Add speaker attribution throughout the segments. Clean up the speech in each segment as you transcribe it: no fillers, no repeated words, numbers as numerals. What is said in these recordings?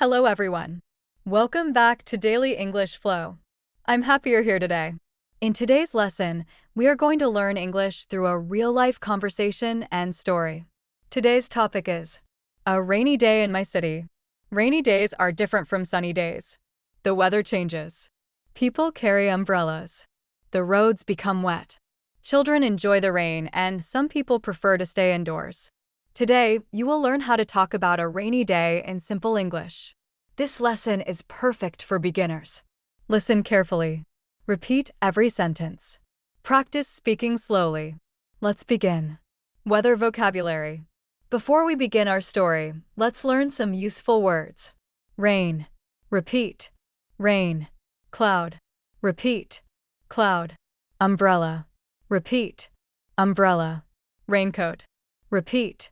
Speaker 1: Hello everyone. Welcome back to Daily English Flow. I'm happy you're here today. In today's lesson, we are going to learn English through a real-life conversation and story. Today's topic is a rainy day in my city. Rainy days are different from sunny days. The weather changes. People carry umbrellas. The roads become wet. Children enjoy the rain, and some people prefer to stay indoors. Today, you will learn how to talk about a rainy day in simple English. This lesson is perfect for beginners. Listen carefully. Repeat every sentence. Practice speaking slowly. Let's begin. Weather vocabulary. Before we begin our story, let's learn some useful words. Rain. Repeat. Rain. Cloud. Repeat. Cloud. Umbrella. Repeat. Umbrella. Raincoat. Repeat.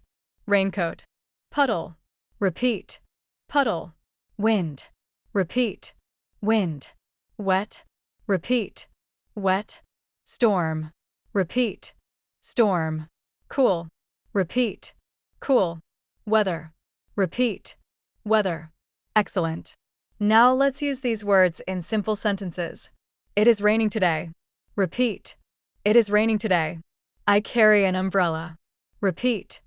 Speaker 1: Raincoat. Puddle. Repeat. Puddle. Wind. Repeat. Wind. Wet. Repeat. Wet. Storm. Repeat. Storm. Cool. Repeat. Cool. Weather. Repeat. Weather. Excellent. Now let's use these words in simple sentences. It is raining today. Repeat. It is raining today. I carry an umbrella. Repeat.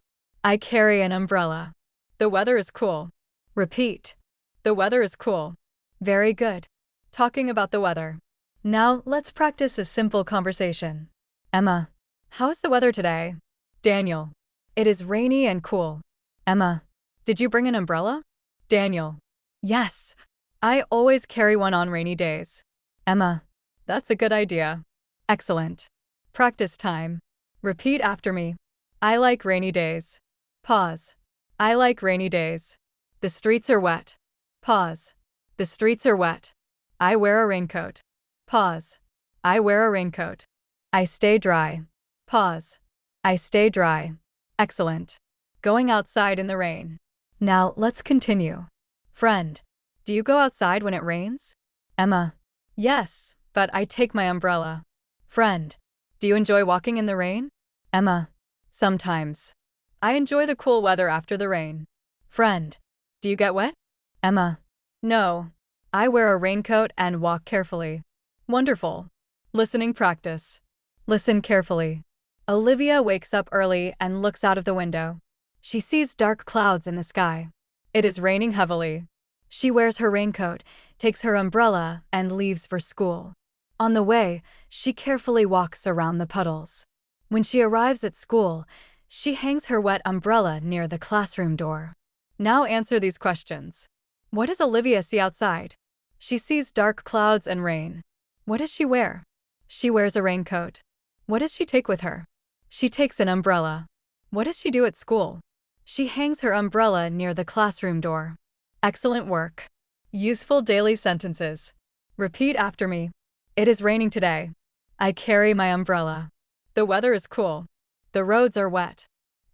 Speaker 1: I carry an umbrella. The weather is cool. Repeat. The weather is cool. Very good. Talking about the weather. Now let's practice a simple conversation. Emma, how is the weather today? Daniel, it is rainy and cool. Emma, did you bring an umbrella? Daniel, yes. I always carry one on rainy days. Emma, that's a good idea. Excellent. Practice time. Repeat after me. I like rainy days. Pause. I like rainy days. The streets are wet. Pause. The streets are wet. I wear a raincoat. Pause. I wear a raincoat. I stay dry. Pause. I stay dry. Excellent. Going outside in the rain. Now let's continue. Friend, do you go outside when it rains? Emma, yes, but I take my umbrella. Friend, do you enjoy walking in the rain? Emma, sometimes. I enjoy the cool weather after the rain. Friend, do you get wet? Emma, no. I wear a raincoat and walk carefully. Wonderful. Listening practice. Listen carefully. Olivia wakes up early and looks out of the window. She sees dark clouds in the sky. It is raining heavily. She wears her raincoat, takes her umbrella, and leaves for school. On the way, she carefully walks around the puddles. When she arrives at school, she hangs her wet umbrella near the classroom door. Now answer these questions. What does Olivia see outside? She sees dark clouds and rain. What does she wear? She wears a raincoat. What does she take with her? She takes an umbrella. What does she do at school? She hangs her umbrella near the classroom door. Excellent work. Useful daily sentences. Repeat after me. It is raining today. I carry my umbrella. The weather is cool. The roads are wet.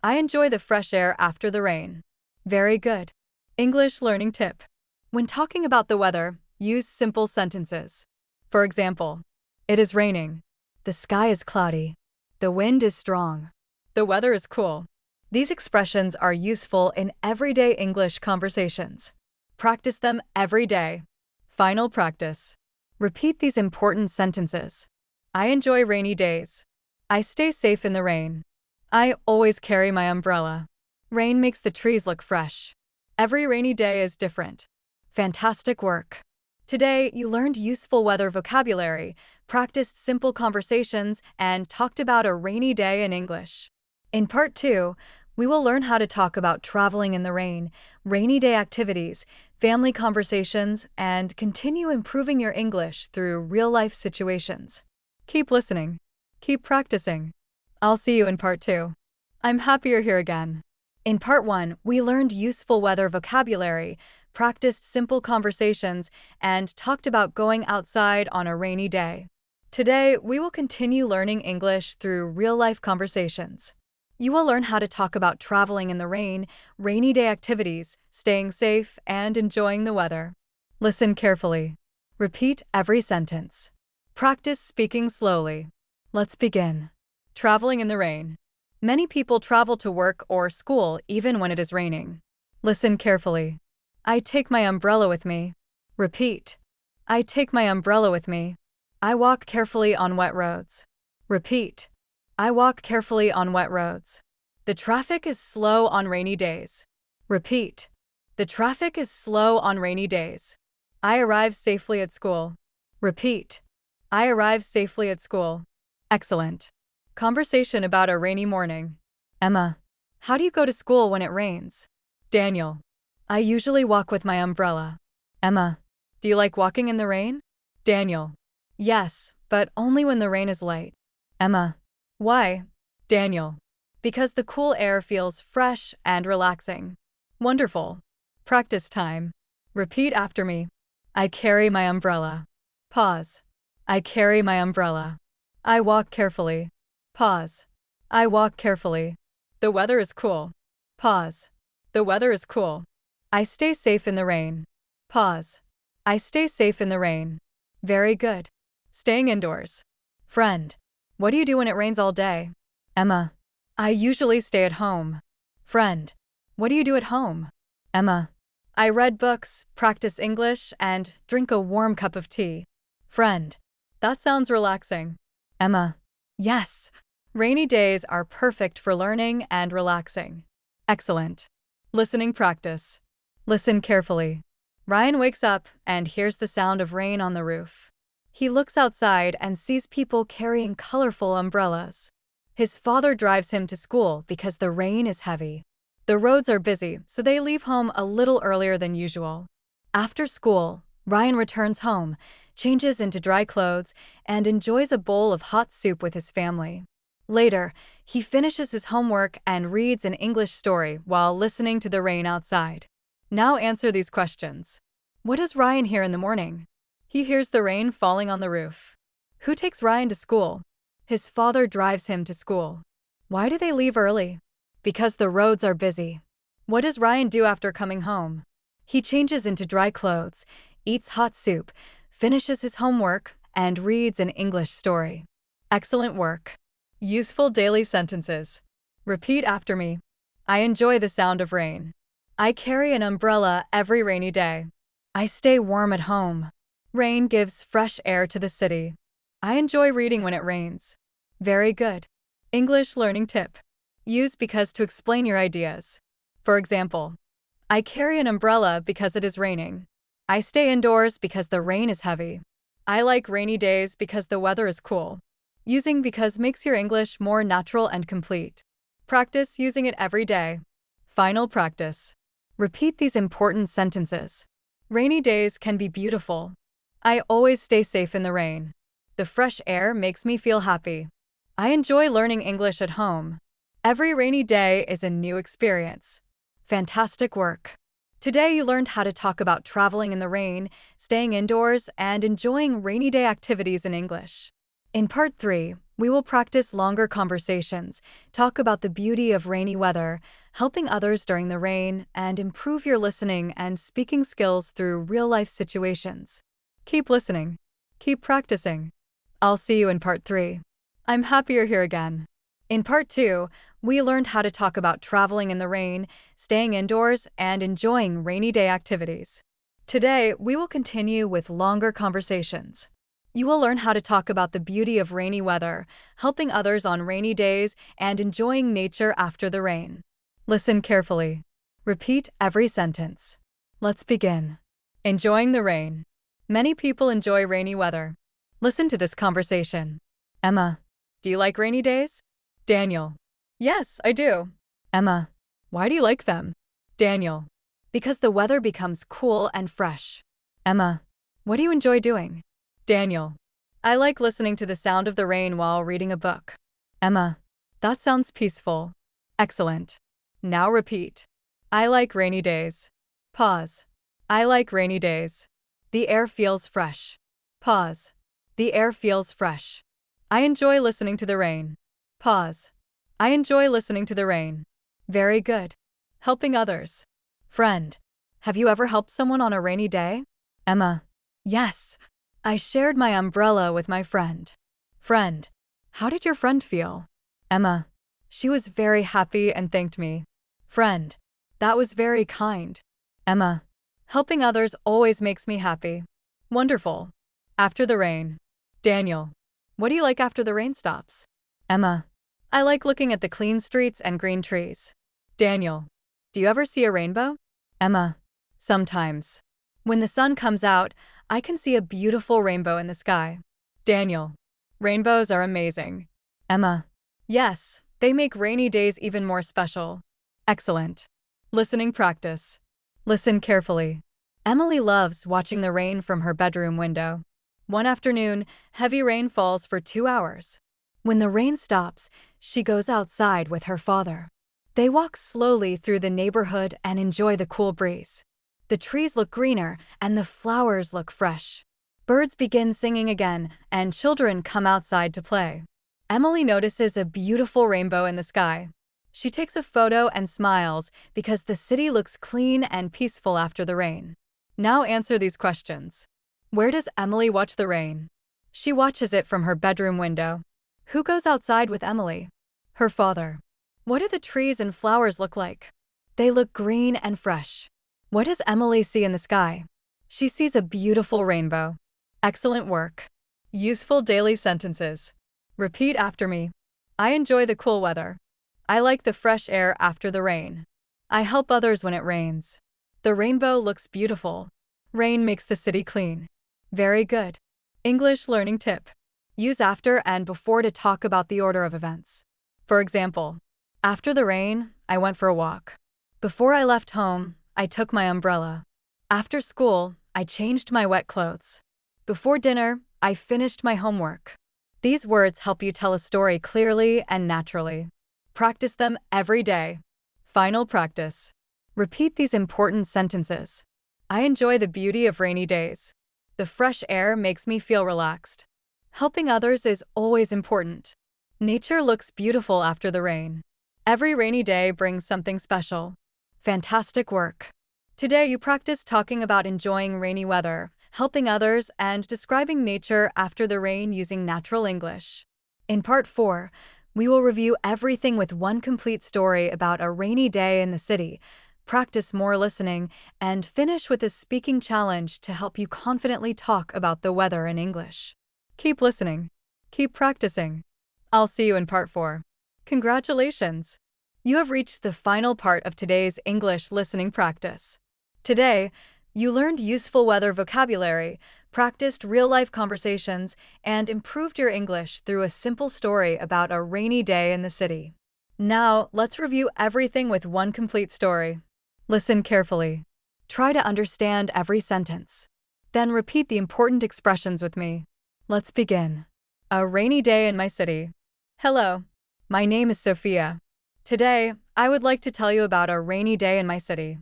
Speaker 1: I enjoy the fresh air after the rain. Very good. English learning tip. When talking about the weather, use simple sentences. For example, it is raining. The sky is cloudy. The wind is strong. The weather is cool. These expressions are useful in everyday English conversations. Practice them every day. Final practice. Repeat these important sentences. I enjoy rainy days. I stay safe in the rain. I always carry my umbrella. Rain makes the trees look fresh. Every rainy day is different. Fantastic work. Today, you learned useful weather vocabulary, practiced simple conversations, and talked about a rainy day in English. In Part 2, we will learn how to talk about traveling in the rain, rainy day activities, family conversations, and continue improving your English through real-life situations. Keep listening. Keep practicing. I'll see you in Part 2. I'm happy you're here again. In Part 1, we learned useful weather vocabulary, practiced simple conversations, and talked about going outside on a rainy day. Today, we will continue learning English through real-life conversations. You will learn how to talk about traveling in the rain, rainy day activities, staying safe, and enjoying the weather. Listen carefully. Repeat every sentence. Practice speaking slowly. Let's begin. Traveling in the rain. Many people travel to work or school even when it is raining. Listen carefully. I take my umbrella with me. Repeat. I take my umbrella with me. I walk carefully on wet roads. Repeat. I walk carefully on wet roads. The traffic is slow on rainy days. Repeat. The traffic is slow on rainy days. I arrive safely at school. Repeat. I arrive safely at school. Excellent. Conversation about a rainy morning. Emma. How do you go to school when it rains? Daniel. I usually walk with my umbrella. Emma. Do you like walking in the rain? Daniel. Yes, but only when the rain is light. Emma. Why? Daniel. Because the cool air feels fresh and relaxing. Wonderful. Practice time. Repeat after me. I carry my umbrella. Pause. I carry my umbrella. I walk carefully. Pause. I walk carefully. The weather is cool. Pause. The weather is cool. I stay safe in the rain. Pause. I stay safe in the rain. Very good. Staying indoors. Friend. What do you do when it rains all day? Emma. I usually stay at home. Friend. What do you do at home? Emma. I read books, practice English, and drink a warm cup of tea. Friend. That sounds relaxing. Emma. Yes. Rainy days are perfect for learning and relaxing. Excellent. Listening practice. Listen carefully. Ryan wakes up and hears the sound of rain on the roof. He looks outside and sees people carrying colorful umbrellas. His father drives him to school because the rain is heavy. The roads are busy, so they leave home a little earlier than usual. After school, Ryan returns home, changes into dry clothes, and enjoys a bowl of hot soup with his family. Later, he finishes his homework and reads an English story while listening to the rain outside. Now answer these questions. What does Ryan hear in the morning? He hears the rain falling on the roof. Who takes Ryan to school? His father drives him to school. Why do they leave early? Because the roads are busy. What does Ryan do after coming home? He changes into dry clothes, eats hot soup, finishes his homework, and reads an English story. Excellent work. Useful daily sentences. Repeat after me. I enjoy the sound of rain. I carry an umbrella every rainy day. I stay warm at home. Rain gives fresh air to the city. I enjoy reading when it rains. Very good. English learning tip. Use because to explain your ideas. For example, I carry an umbrella because it is raining. I stay indoors because the rain is heavy. I like rainy days because the weather is cool. Using because makes your English more natural and complete. Practice using it every day. Final practice. Repeat these important sentences. Rainy days can be beautiful. I always stay safe in the rain. The fresh air makes me feel happy. I enjoy learning English at home. Every rainy day is a new experience. Fantastic work. Today you learned how to talk about traveling in the rain, staying indoors, and enjoying rainy day activities in English. In Part 3, we will practice longer conversations, talk about the beauty of rainy weather, helping others during the rain, and improve your listening and speaking skills through real-life situations. Keep listening. Keep practicing. I'll see you in Part 3. I'm happy you're here again. In Part 2, we learned how to talk about traveling in the rain, staying indoors, and enjoying rainy day activities. Today, we will continue with longer conversations. You will learn how to talk about the beauty of rainy weather, helping others on rainy days, and enjoying nature after the rain. Listen carefully. Repeat every sentence. Let's begin. Enjoying the rain. Many people enjoy rainy weather. Listen to this conversation. Emma. Do you like rainy days? Daniel. Yes, I do. Emma. Why do you like them? Daniel. Because the weather becomes cool and fresh. Emma. What do you enjoy doing? Daniel. I like listening to the sound of the rain while reading a book. Emma. That sounds peaceful. Excellent. Now repeat. I like rainy days. Pause. I like rainy days. The air feels fresh. Pause. The air feels fresh. I enjoy listening to the rain. Pause. I enjoy listening to the rain. Very good. Helping others. Friend. Have you ever helped someone on a rainy day? Emma. Yes. I shared my umbrella with my friend. Friend. How did your friend feel? Emma. She was very happy and thanked me. Friend. That was very kind. Emma. Helping others always makes me happy. Wonderful. After the rain. Daniel. What do you like after the rain stops? Emma. I like looking at the clean streets and green trees. Daniel. Do you ever see a rainbow? Emma. Sometimes. When the sun comes out, I can see a beautiful rainbow in the sky. Daniel. Rainbows are amazing. Emma. Yes, they make rainy days even more special. Excellent. Listening practice. Listen carefully. Emily loves watching the rain from her bedroom window. One afternoon, heavy rain falls for 2 hours. When the rain stops, she goes outside with her father. They walk slowly through the neighborhood and enjoy the cool breeze. The trees look greener and the flowers look fresh. Birds begin singing again, and children come outside to play. Emily notices a beautiful rainbow in the sky. She takes a photo and smiles because the city looks clean and peaceful after the rain. Now answer these questions. Where does Emily watch the rain? She watches it from her bedroom window. Who goes outside with Emily? Her father. What do the trees and flowers look like? They look green and fresh. What does Emily see in the sky? She sees a beautiful rainbow. Excellent work. Useful daily sentences. Repeat after me. I enjoy the cool weather. I like the fresh air after the rain. I help others when it rains. The rainbow looks beautiful. Rain makes the city clean. Very good. English learning tip. Use after and before to talk about the order of events. For example, after the rain, I went for a walk. Before I left home, I took my umbrella. After school, I changed my wet clothes. Before dinner, I finished my homework. These words help you tell a story clearly and naturally. Practice them every day. Final practice. Repeat these important sentences. I enjoy the beauty of rainy days. The fresh air makes me feel relaxed. Helping others is always important. Nature looks beautiful after the rain. Every rainy day brings something special. Fantastic work. Today you practiced talking about enjoying rainy weather, helping others, and describing nature after the rain using natural English. In Part 4, we will review everything with one complete story about a rainy day in the city, practice more listening, and finish with a speaking challenge to help you confidently talk about the weather in English. Keep listening. Keep practicing. I'll see you in Part 4. Congratulations! You have reached the final part of today's English listening practice. Today, you learned useful weather vocabulary, practiced real-life conversations, and improved your English through a simple story about a rainy day in the city. Now, let's review everything with one complete story. Listen carefully. Try to understand every sentence. Then repeat the important expressions with me. Let's begin. A rainy day in my city. Hello, my name is Sophia. Today, I would like to tell you about a rainy day in my city.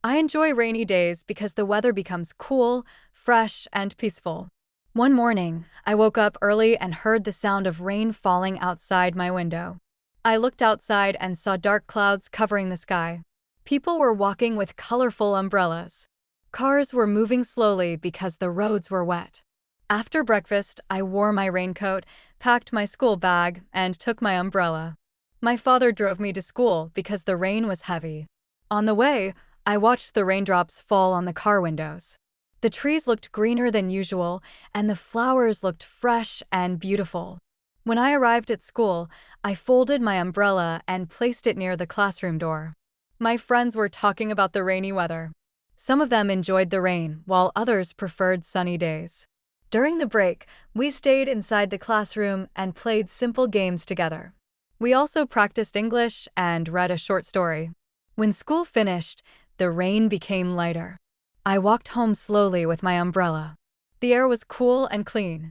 Speaker 1: I enjoy rainy days because the weather becomes cool, fresh, and peaceful. One morning, I woke up early and heard the sound of rain falling outside my window. I looked outside and saw dark clouds covering the sky. People were walking with colorful umbrellas. Cars were moving slowly because the roads were wet. After breakfast, I wore my raincoat, packed my school bag, and took my umbrella. My father drove me to school because the rain was heavy. On the way, I watched the raindrops fall on the car windows. The trees looked greener than usual, and the flowers looked fresh and beautiful. When I arrived at school, I folded my umbrella and placed it near the classroom door. My friends were talking about the rainy weather. Some of them enjoyed the rain, while others preferred sunny days. During the break, we stayed inside the classroom and played simple games together. We also practiced English and read a short story. When school finished, the rain became lighter. I walked home slowly with my umbrella. The air was cool and clean.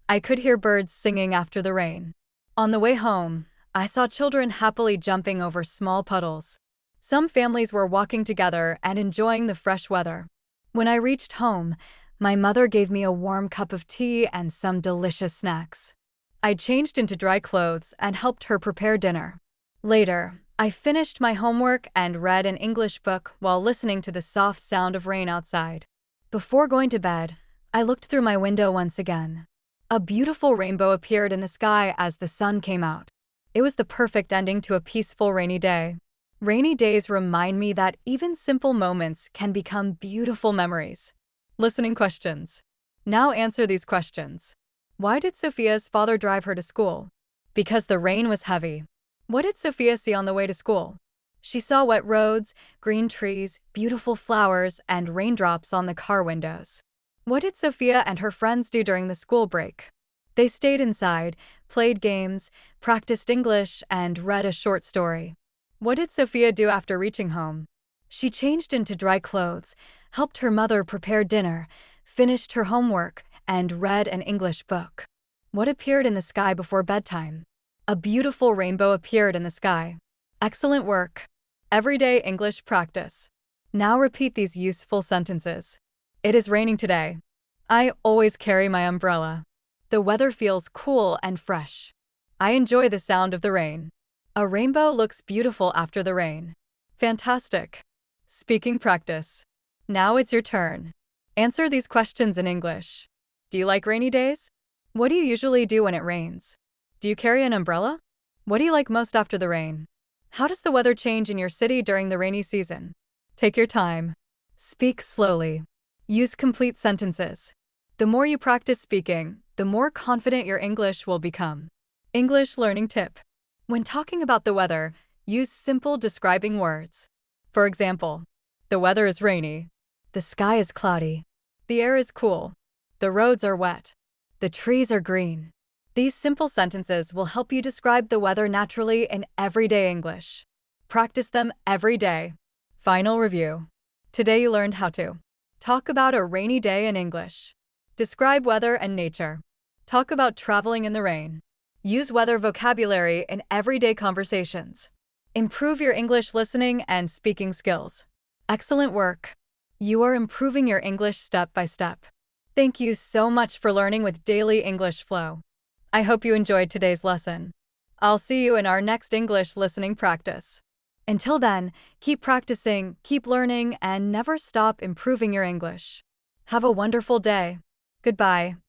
Speaker 1: I could hear birds singing after the rain. On the way home, I saw children happily jumping over small puddles. Some families were walking together and enjoying the fresh weather. When I reached home, my mother gave me a warm cup of tea and some delicious snacks. I changed into dry clothes and helped her prepare dinner. Later, I finished my homework and read an English book while listening to the soft sound of rain outside. Before going to bed, I looked through my window once again. A beautiful rainbow appeared in the sky as the sun came out. It was the perfect ending to a peaceful rainy day. Rainy days remind me that even simple moments can become beautiful memories. Listening questions. Now answer these questions. Why did Sophia's father drive her to school? Because the rain was heavy. What did Sophia see on the way to school? She saw wet roads, green trees, beautiful flowers, and raindrops on the car windows. What did Sophia and her friends do during the school break? They stayed inside, played games, practiced English, and read a short story. What did Sophia do after reaching home? She changed into dry clothes, helped her mother prepare dinner, finished her homework, and read an English book. What appeared in the sky before bedtime? A beautiful rainbow appeared in the sky. Excellent work. Everyday English practice. Now repeat these useful sentences. It is raining today. I always carry my umbrella. The weather feels cool and fresh. I enjoy the sound of the rain. A rainbow looks beautiful after the rain. Fantastic. Speaking practice. Now it's your turn. Answer these questions in English. Do you like rainy days? What do you usually do when it rains? Do you carry an umbrella? What do you like most after the rain? How does the weather change in your city during the rainy season? Take your time. Speak slowly. Use complete sentences. The more you practice speaking, the more confident your English will become. English learning tip. When talking about the weather, use simple describing words. For example, the weather is rainy. The sky is cloudy. The air is cool. The roads are wet. The trees are green. These simple sentences will help you describe the weather naturally in everyday English. Practice them every day. Final review. Today you learned how to talk about a rainy day in English. Describe weather and nature. Talk about traveling in the rain. Use weather vocabulary in everyday conversations. Improve your English listening and speaking skills. Excellent work. You are improving your English step by step. Thank you so much for learning with Daily English Flow. I hope you enjoyed today's lesson. I'll see you in our next English listening practice. Until then, keep practicing, keep learning, and never stop improving your English. Have a wonderful day. Goodbye.